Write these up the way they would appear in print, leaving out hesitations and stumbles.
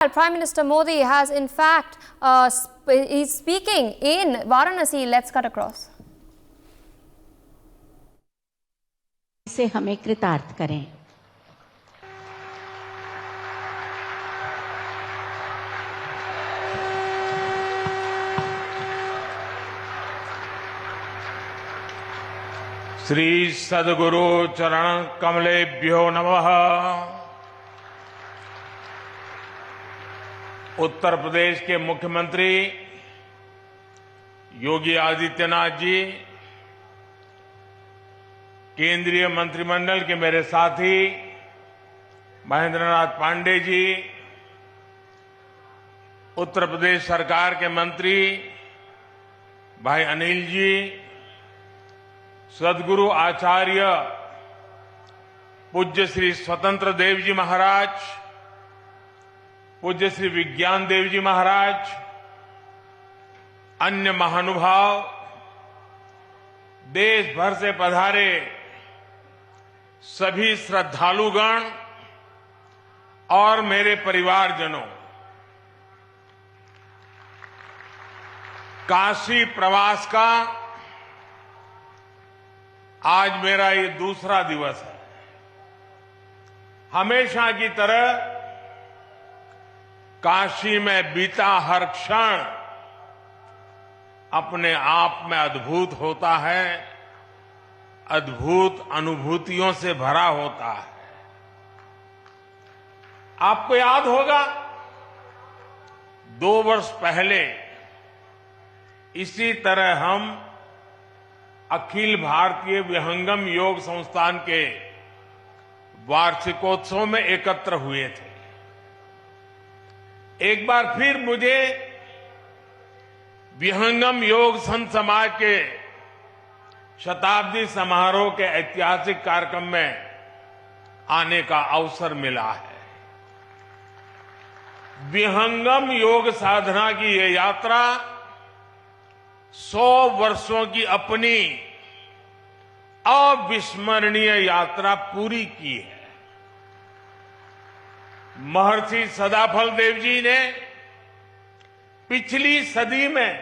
Prime Minister Modi has in fact he's speaking in Varanasi. Let's cut across. से हमें कृतार्थ करें। श्री सद्गुरु चरण कमलेभ्यो नमः। उत्तर प्रदेश के मुख्यमंत्री योगी आदित्यनाथ जी, केंद्रीय मंत्रिमंडल के मेरे साथी महेंद्र नाथ पांडे जी, उत्तर प्रदेश सरकार के मंत्री भाई अनिल जी, सद्गुरु आचार्य पूज्य श्री स्वतंत्र देव जी महाराज, पूज्य श्री विज्ञान देव जी महाराज, अन्य महानुभाव, देश भर से पधारे सभी श्रद्धालुगण और मेरे परिवारजनों, काशी प्रवास का आज मेरा ये दूसरा दिवस है। हमेशा की तरह काशी में बीता हर क्षण अपने आप में अद्भुत होता है, अद्भुत अनुभूतियों से भरा होता है। आपको याद होगा 2 वर्ष पहले इसी तरह हम अखिल भारतीय विहंगम योग संस्थान के वार्षिकोत्सव में एकत्र हुए थे। एक बार फिर मुझे विहंगम योग संत समाज के शताब्दी समारोह के ऐतिहासिक कार्यक्रम में आने का अवसर मिला है। विहंगम योग साधना की ये यात्रा 100 वर्षों की अपनी अविस्मरणीय यात्रा पूरी की है। महर्षि सदाफल देव जी ने पिछली सदी में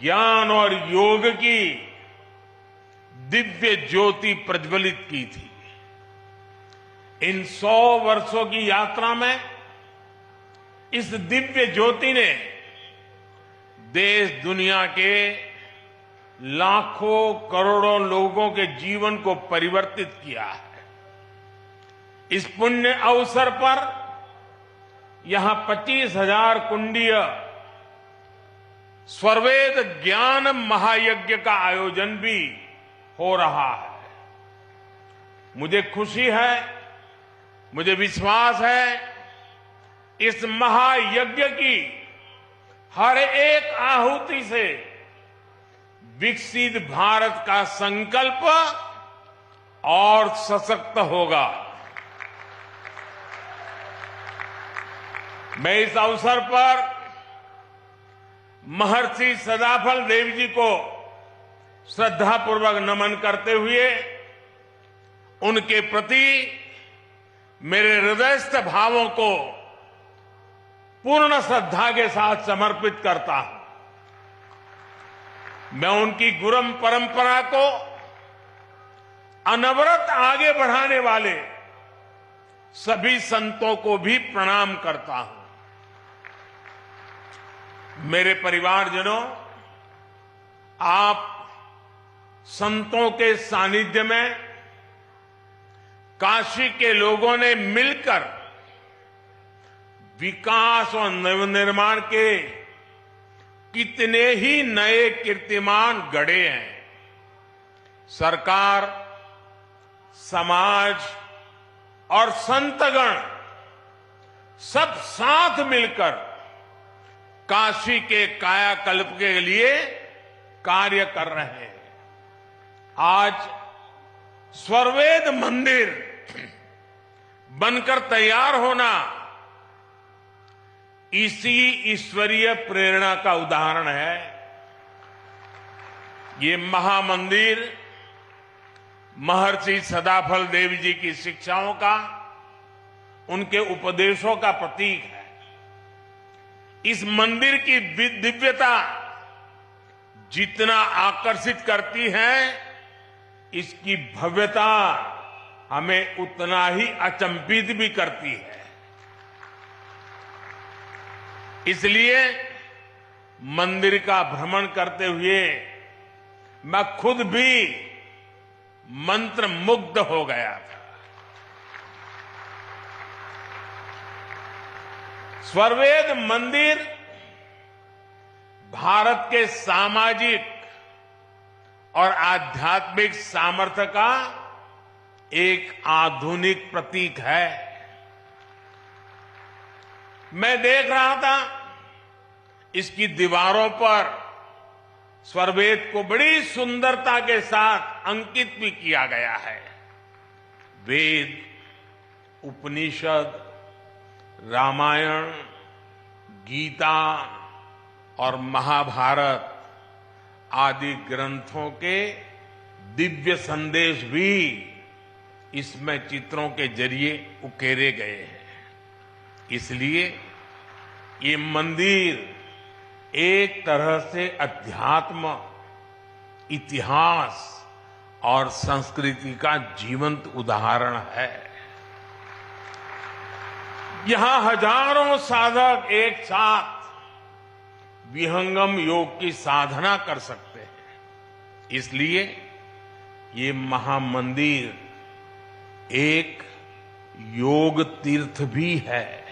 ज्ञान और योग की दिव्य ज्योति प्रज्वलित की थी। इन 100 वर्षों की यात्रा में इस दिव्य ज्योति ने देश दुनिया के लाखों करोड़ों लोगों के जीवन को परिवर्तित किया है। इस पुण्य अवसर पर यहां 25,000 कुंडीय स्वरवेद ज्ञान महायज्ञ का आयोजन भी हो रहा है। मुझे खुशी है, मुझे विश्वास है, इस महायज्ञ की हर एक आहुति से विकसित भारत का संकल्प और सशक्त होगा। मैं इस अवसर पर महर्षि सदाफल देव जी को श्रद्धापूर्वक नमन करते हुए उनके प्रति मेरे हृदयस्थ भावों को पूर्ण श्रद्धा के साथ समर्पित करता हूं। मैं उनकी गुरु परंपरा को अनवरत आगे बढ़ाने वाले सभी संतों को भी प्रणाम करता हूं। मेरे परिवारजनों, आप संतों के सानिध्य में काशी के लोगों ने मिलकर विकास और नवनिर्माण के कितने ही नए कीर्तिमान गढ़े हैं। सरकार, समाज और संतगण सब साथ मिलकर काशी के कायाकल्प के लिए कार्य कर रहे हैं। आज स्वरवेद मंदिर बनकर तैयार होना इसी ईश्वरीय प्रेरणा का उदाहरण है। ये महामंदिर महर्षि सदाफल देव जी की शिक्षाओं का, उनके उपदेशों का प्रतीक है। इस मंदिर की दिव्यता जितना आकर्षित करती है, इसकी भव्यता हमें उतना ही अचंभित भी करती है। इसलिए मंदिर का भ्रमण करते हुए मैं खुद भी मंत्र मुग्ध हो गया था। स्वरवेद मंदिर भारत के सामाजिक और आध्यात्मिक सामर्थ्य का एक आधुनिक प्रतीक है। मैं देख रहा था इसकी दीवारों पर स्वरवेद को बड़ी सुंदरता के साथ अंकित भी किया गया है। वेद, उपनिषद, रामायण, गीता और महाभारत आदि ग्रंथों के दिव्य संदेश भी इसमें चित्रों के जरिए उकेरे गए हैं। इसलिए ये मंदिर एक तरह से अध्यात्म, इतिहास और संस्कृति का जीवंत उदाहरण है। यहां हजारों साधक एक साथ विहंगम योग की साधना कर सकते हैं। इसलिए ये महामंदिर एक योग तीर्थ भी है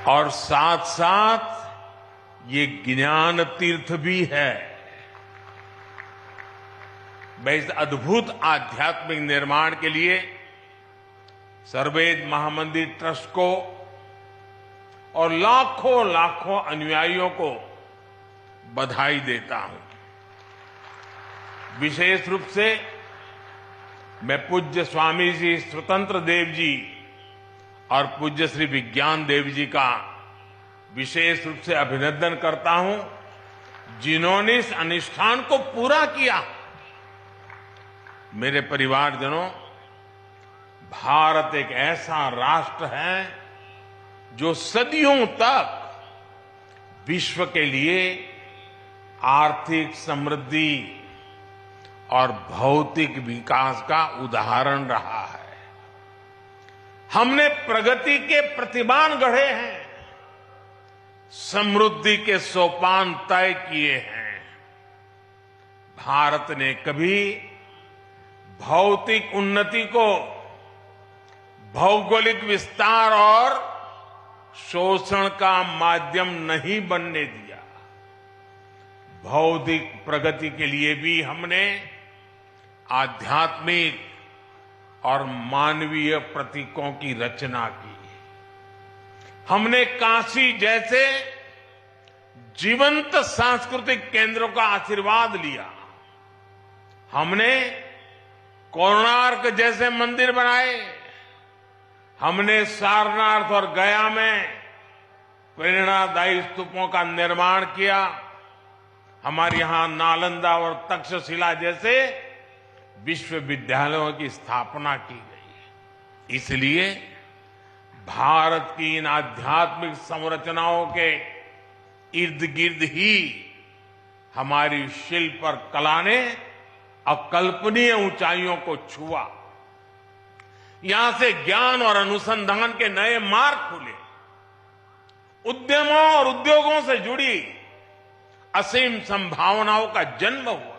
और साथ साथ ये ज्ञान तीर्थ भी है। मैं इस अद्भुत आध्यात्मिक निर्माण के लिए स्वरवेद महामंदिर ट्रस्ट को और लाखों लाखों अनुयायियों को बधाई देता हूं। विशेष रूप से मैं पूज्य स्वामी जी स्वतंत्र देव जी और पूज्य श्री विज्ञान देव जी का विशेष रूप से अभिनंदन करता हूं, जिन्होंने इस अनुष्ठान को पूरा किया। मेरे परिवारजनों, भारत एक ऐसा राष्ट्र है जो सदियों तक विश्व के लिए आर्थिक समृद्धि और भौतिक विकास का उदाहरण रहा है। हमने प्रगति के प्रतिमान गढ़े हैं, समृद्धि के सोपान तय किए हैं। भारत ने कभी भौतिक उन्नति को भौगोलिक विस्तार और शोषण का माध्यम नहीं बनने दिया। भौतिक प्रगति के लिए भी हमने आध्यात्मिक और मानवीय प्रतीकों की रचना की। हमने काशी जैसे जीवंत सांस्कृतिक केंद्रों का आशीर्वाद लिया। हमने कोणार्क जैसे मंदिर बनाए। हमने सारनाथ और गया में प्रेरणादायी स्तूपों का निर्माण किया। हमारे यहां नालंदा और तक्षशिला जैसे विश्वविद्यालयों की स्थापना की गई। इसलिए भारत की इन आध्यात्मिक संरचनाओं के इर्द गिर्द ही हमारी शिल्प और कला ने अकल्पनीय ऊंचाइयों को छुआ। यहां से ज्ञान और अनुसंधान के नए मार्ग खुले। उद्यमों और उद्योगों से जुड़ी असीम संभावनाओं का जन्म हुआ।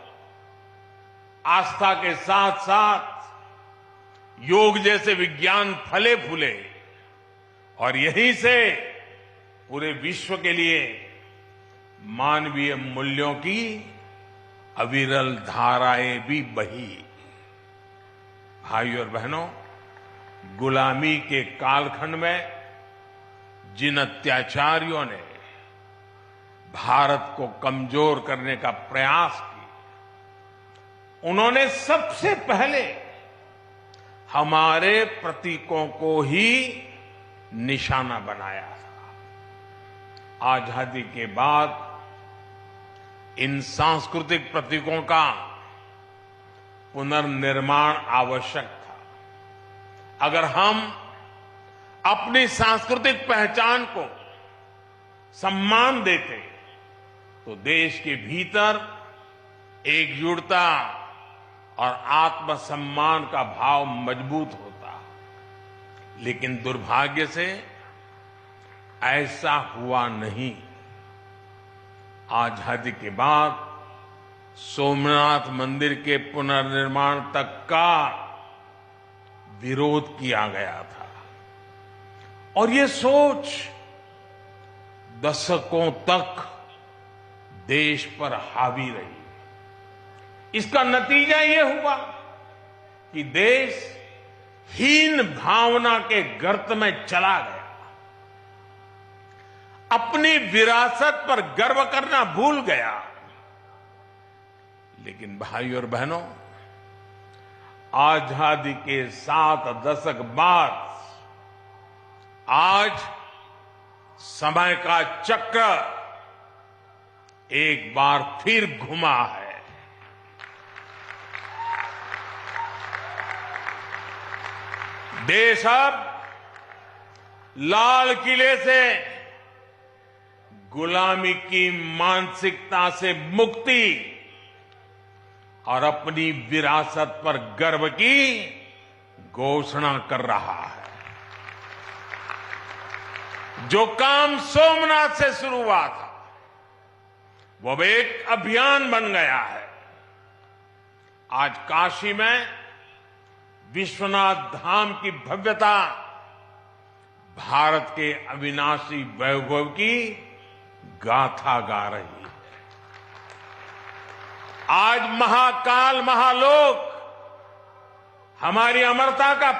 आस्था के साथ साथ योग जैसे विज्ञान फले फूले और यहीं से पूरे विश्व के लिए मानवीय मूल्यों की अविरल धाराएं भी बही। भाइयों और बहनों, गुलामी के कालखंड में जिन अत्याचारियों ने भारत को कमजोर करने का प्रयास किया, उन्होंने सबसे पहले हमारे प्रतीकों को ही निशाना बनाया था। आजादी के बाद इन सांस्कृतिक प्रतीकों का पुनर्निर्माण आवश्यक था। अगर हम अपनी सांस्कृतिक पहचान को सम्मान देते तो देश के भीतर एकजुटता और आत्मसम्मान का भाव मजबूत होता। लेकिन दुर्भाग्य से ऐसा हुआ नहीं। आजादी के बाद सोमनाथ मंदिर के पुनर्निर्माण तक का विरोध किया गया था और ये सोच दशकों तक देश पर हावी रही। इसका नतीजा ये हुआ कि देश हीन भावना के गर्त में चला गया, अपनी विरासत पर गर्व करना भूल गया। लेकिन भाइयों और बहनों, आजादी के 7 दशक बाद आज समय का चक्र एक बार फिर घुमा है। देश अब लाल किले से गुलामी की मानसिकता से मुक्ति और अपनी विरासत पर गर्व की घोषणा कर रहा है। जो काम सोमनाथ से शुरू हुआ था वो अब एक अभियान बन गया है। आज काशी में विश्वनाथ धाम की भव्यता भारत के अविनाशी वैभव की गाथा गा रही है। आज महाकाल महालोक हमारी अमरता का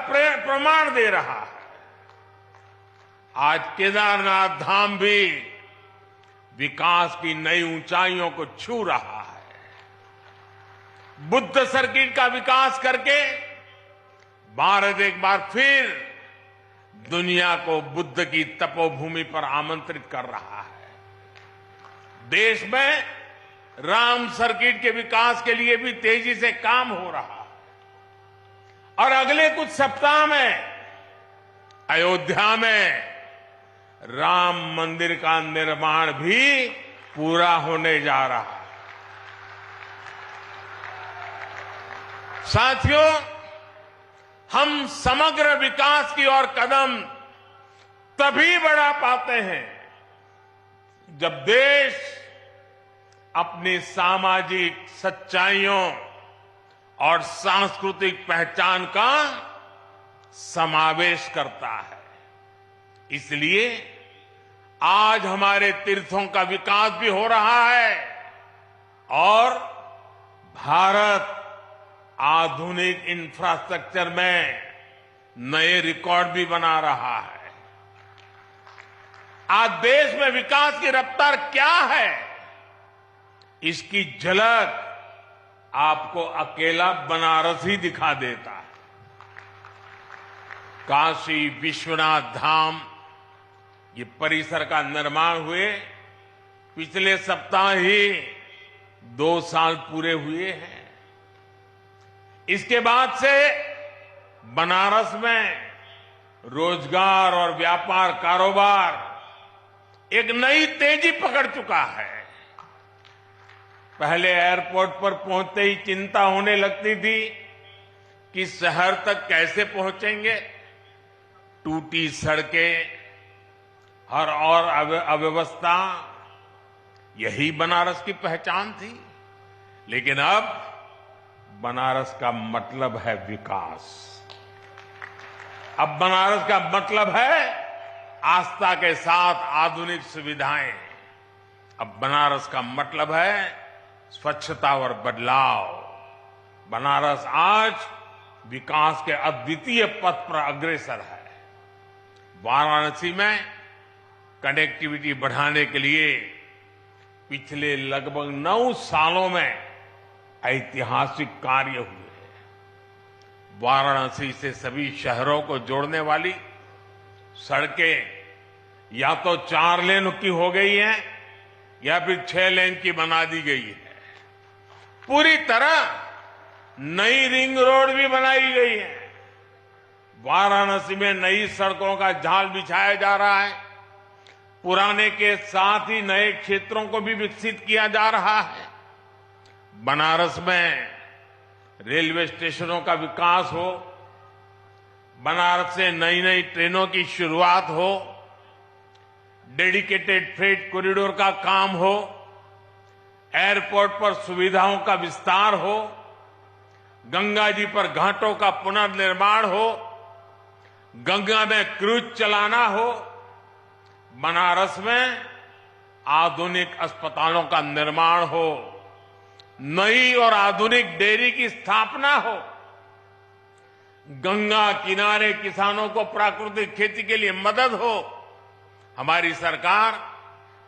प्रमाण दे रहा है। आज केदारनाथ धाम भी विकास की नई ऊंचाइयों को छू रहा है। बुद्ध सर्किट का विकास करके भारत एक बार फिर दुनिया को बुद्ध की तपोभूमि पर आमंत्रित कर रहा है। देश में राम सर्किट के विकास के लिए भी तेजी से काम हो रहा है और अगले कुछ सप्ताह में अयोध्या में राम मंदिर का निर्माण भी पूरा होने जा रहा है। साथियों, हम समग्र विकास की ओर कदम तभी बढ़ा पाते हैं जब देश अपनी सामाजिक सच्चाइयों और सांस्कृतिक पहचान का समावेश करता है। इसलिए आज हमारे तीर्थों का विकास भी हो रहा है और भारत आधुनिक इंफ्रास्ट्रक्चर में नए रिकॉर्ड भी बना रहा है। आज देश में विकास की रफ्तार क्या है, इसकी झलक आपको अकेला बनारस ही दिखा देता है। काशी विश्वनाथ धाम ये परिसर का निर्माण हुए पिछले सप्ताह ही 2 साल पूरे हुए हैं। इसके बाद से बनारस में रोजगार और व्यापार कारोबार एक नई तेजी पकड़ चुका है। पहले एयरपोर्ट पर पहुंचते ही चिंता होने लगती थी कि शहर तक कैसे पहुंचेंगे। टूटी सड़कें और अव्यवस्था, यही बनारस की पहचान थी। लेकिन अब बनारस का मतलब है विकास। अब बनारस का मतलब है आस्था के साथ आधुनिक सुविधाएं। अब बनारस का मतलब है स्वच्छता और बदलाव। बनारस आज विकास के अद्वितीय पथ पर अग्रसर है। वाराणसी में कनेक्टिविटी बढ़ाने के लिए पिछले लगभग 9 सालों में ऐतिहासिक कार्य हुए हैं। वाराणसी से सभी शहरों को जोड़ने वाली सड़कें या तो 4 लेन की हो गई हैं या फिर 6 लेन की बना दी गई है। पूरी तरह नई रिंग रोड भी बनाई गई है। वाराणसी में नई सड़कों का जाल बिछाया जा रहा है। पुराने के साथ ही नए क्षेत्रों को भी विकसित किया जा रहा है। बनारस में रेलवे स्टेशनों का विकास हो, बनारस से नई नई ट्रेनों की शुरुआत हो, डेडिकेटेड फ्रेट कॉरिडोर का काम हो, एयरपोर्ट पर सुविधाओं का विस्तार हो, गंगा जी पर घाटों का पुनर्निर्माण हो, गंगा में क्रूज चलाना हो, बनारस में आधुनिक अस्पतालों का निर्माण हो, नई और आधुनिक डेयरी की स्थापना हो, गंगा किनारे किसानों को प्राकृतिक खेती के लिए मदद हो। हमारी सरकार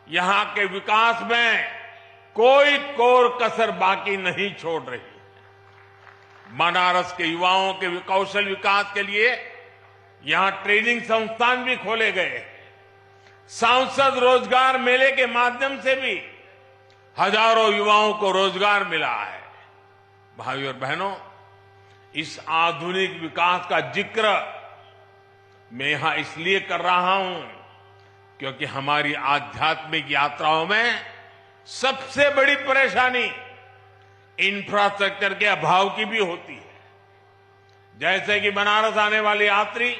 यहां के विकास में कोई कोर कसर बाकी नहीं छोड़ रही। बनारस के युवाओं के कौशल विकास के लिए यहां ट्रेनिंग संस्थान भी खोले गए। सांसद रोजगार मेले के माध्यम से भी हजारों युवाओं को रोजगार मिला है। भाइयों और बहनों, इस आधुनिक विकास का जिक्र मैं यहां इसलिए कर रहा हूं क्योंकि हमारी आध्यात्मिक यात्राओं में सबसे बड़ी परेशानी इंफ्रास्ट्रक्चर के अभाव की भी होती है। जैसे कि बनारस आने वाले यात्री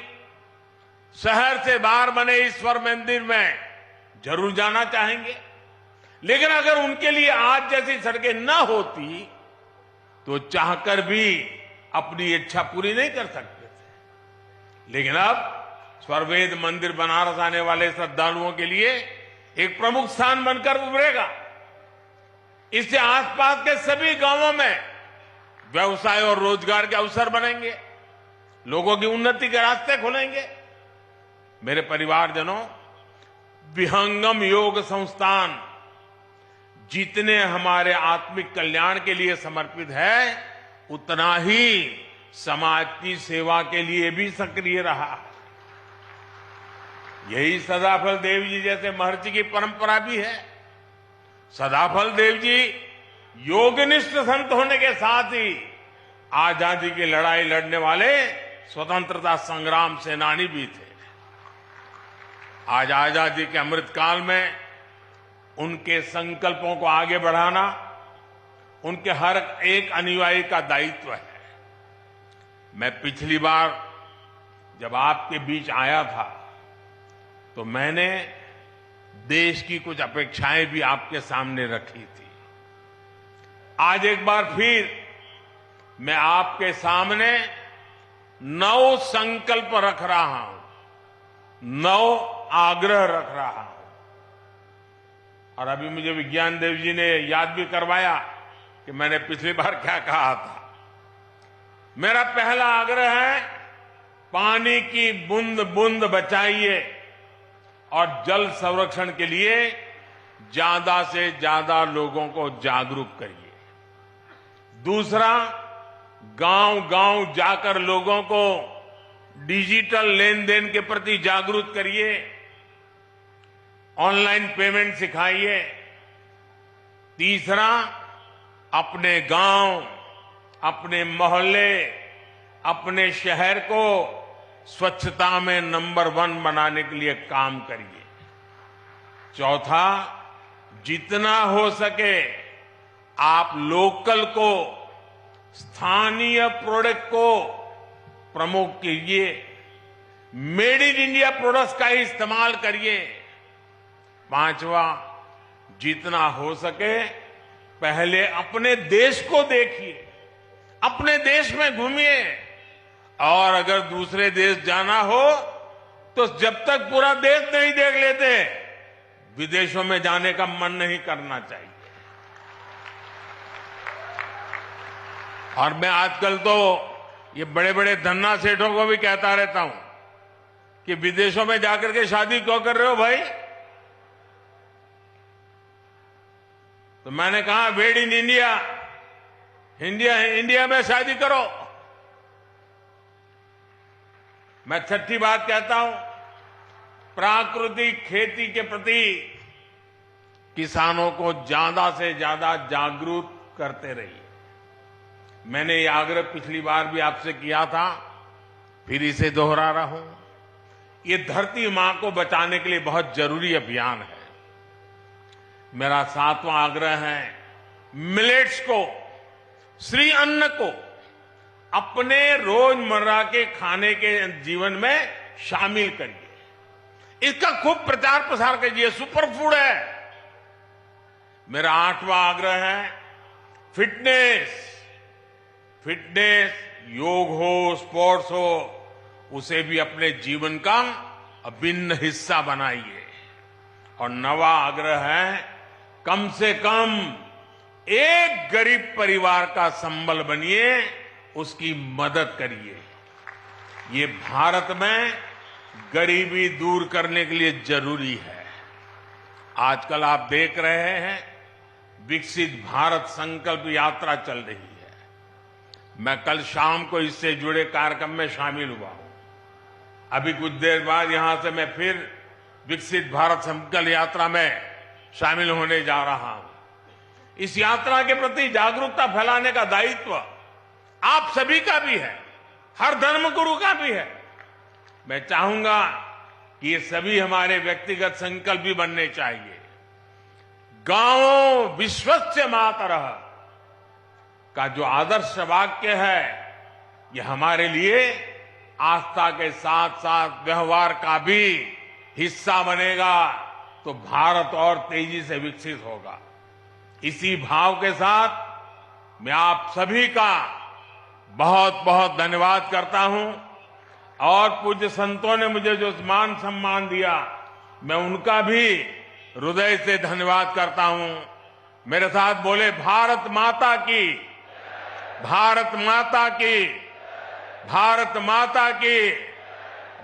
शहर से बाहर बने ईश्वर मंदिर में जरूर जाना चाहेंगे, लेकिन अगर उनके लिए आज जैसी सड़कें न होती तो चाहकर भी अपनी इच्छा पूरी नहीं कर सकते थे। लेकिन अब स्वर्वेद मंदिर बनारस आने वाले श्रद्धालुओं के लिए एक प्रमुख स्थान बनकर उभरेगा। इससे आसपास के सभी गांवों में व्यवसाय और रोजगार के अवसर बनेंगे, लोगों की उन्नति के रास्ते खुलेंगे। मेरे परिवारजनों, विहंगम योग संस्थान जितने हमारे आत्मिक कल्याण के लिए समर्पित है, उतना ही समाज की सेवा के लिए भी सक्रिय रहा। यही सदाफल देव जी जैसे महर्षि की परंपरा भी है। सदाफल देव जी योगनिष्ठ संत होने के साथ ही आजादी की लड़ाई लड़ने वाले स्वतंत्रता संग्राम सेनानी भी थे। आज आजादी के अमृतकाल में उनके संकल्पों को आगे बढ़ाना उनके हर एक अनुयायी का दायित्व है। मैं पिछली बार जब आपके बीच आया था तो मैंने देश की कुछ अपेक्षाएं भी आपके सामने रखी थी। आज एक बार फिर मैं आपके सामने 9 संकल्प रख रहा हूं, 9 आग्रह रख रहा हूं। और अभी मुझे विज्ञान देव जी ने याद भी करवाया कि मैंने पिछली बार क्या कहा था। मेरा पहला आग्रह है, पानी की बूंद बूंद बचाइए और जल संरक्षण के लिए ज्यादा से ज्यादा लोगों को जागरूक करिए। दूसरा, गांव-गांव जाकर लोगों को डिजिटल लेन देन के प्रति जागरूक करिए, ऑनलाइन पेमेंट सिखाइए। तीसरा, अपने गांव, अपने मोहल्ले, अपने शहर को स्वच्छता में नंबर 1 बनाने के लिए काम करिए। चौथा, जितना हो सके आप लोकल को, स्थानीय प्रोडक्ट को प्रमोट कीजिए, मेड इन इंडिया प्रोडक्ट्स का ही इस्तेमाल करिए। पांचवा, जितना हो सके पहले अपने देश को देखिए, अपने देश में घूमिए, और अगर दूसरे देश जाना हो तो जब तक पूरा देश नहीं देख लेते विदेशों में जाने का मन नहीं करना चाहिए। और मैं आजकल तो ये बड़े बड़े धन्ना सेठों को भी कहता रहता हूं कि विदेशों में जाकर के शादी क्यों कर रहे हो भाई? तो मैंने कहा, मेड इन इंडिया, इंडिया में शादी करो। मैं छठी बात कहता हूं, प्राकृतिक खेती के प्रति किसानों को ज्यादा से ज्यादा जागरूक करते रहिए। मैंने ये आग्रह पिछली बार भी आपसे किया था, फिर इसे दोहरा रहा हूं, ये धरती मां को बचाने के लिए बहुत जरूरी अभियान है। मेरा 7वां आग्रह है, मिलेट्स को, श्री अन्न को अपने रोजमर्रा के खाने के जीवन में शामिल करिए। इसका खूब प्रचार प्रसार कीजिए, सुपर फूड है। मेरा 8वां आग्रह है, फिटनेस, योग हो, स्पोर्ट्स हो, उसे भी अपने जीवन का अभिन्न हिस्सा बनाइए। और 9वां आग्रह है, कम से कम एक गरीब परिवार का संबल बनिए, उसकी मदद करिए। ये भारत में गरीबी दूर करने के लिए जरूरी है। आजकल आप देख रहे हैं, विकसित भारत संकल्प यात्रा चल रही है। मैं कल शाम को इससे जुड़े कार्यक्रम में शामिल हुआ हूं। अभी कुछ देर बाद यहां से मैं फिर विकसित भारत संकल्प यात्रा में शामिल होने जा रहा हूं। इस यात्रा के प्रति जागरूकता फैलाने का दायित्व आप सभी का भी है, हर धर्मगुरु का भी है। मैं चाहूंगा कि ये सभी हमारे व्यक्तिगत संकल्प भी बनने चाहिए। गांवों विश्वस्य मातरः का जो आदर्श वाक्य है, ये हमारे लिए आस्था के साथ साथ व्यवहार का भी हिस्सा बनेगा, तो भारत और तेजी से विकसित होगा। इसी भाव के साथ मैं आप सभी का बहुत बहुत धन्यवाद करता हूं। और पूज्य संतों ने मुझे जो मान सम्मान दिया, मैं उनका भी हृदय से धन्यवाद करता हूं। मेरे साथ बोले, भारत माता की, भारत माता की, भारत माता की।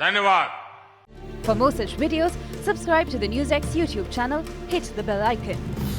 धन्यवाद। For more such videos, subscribe to the NewsX YouTube channel, hit the bell icon.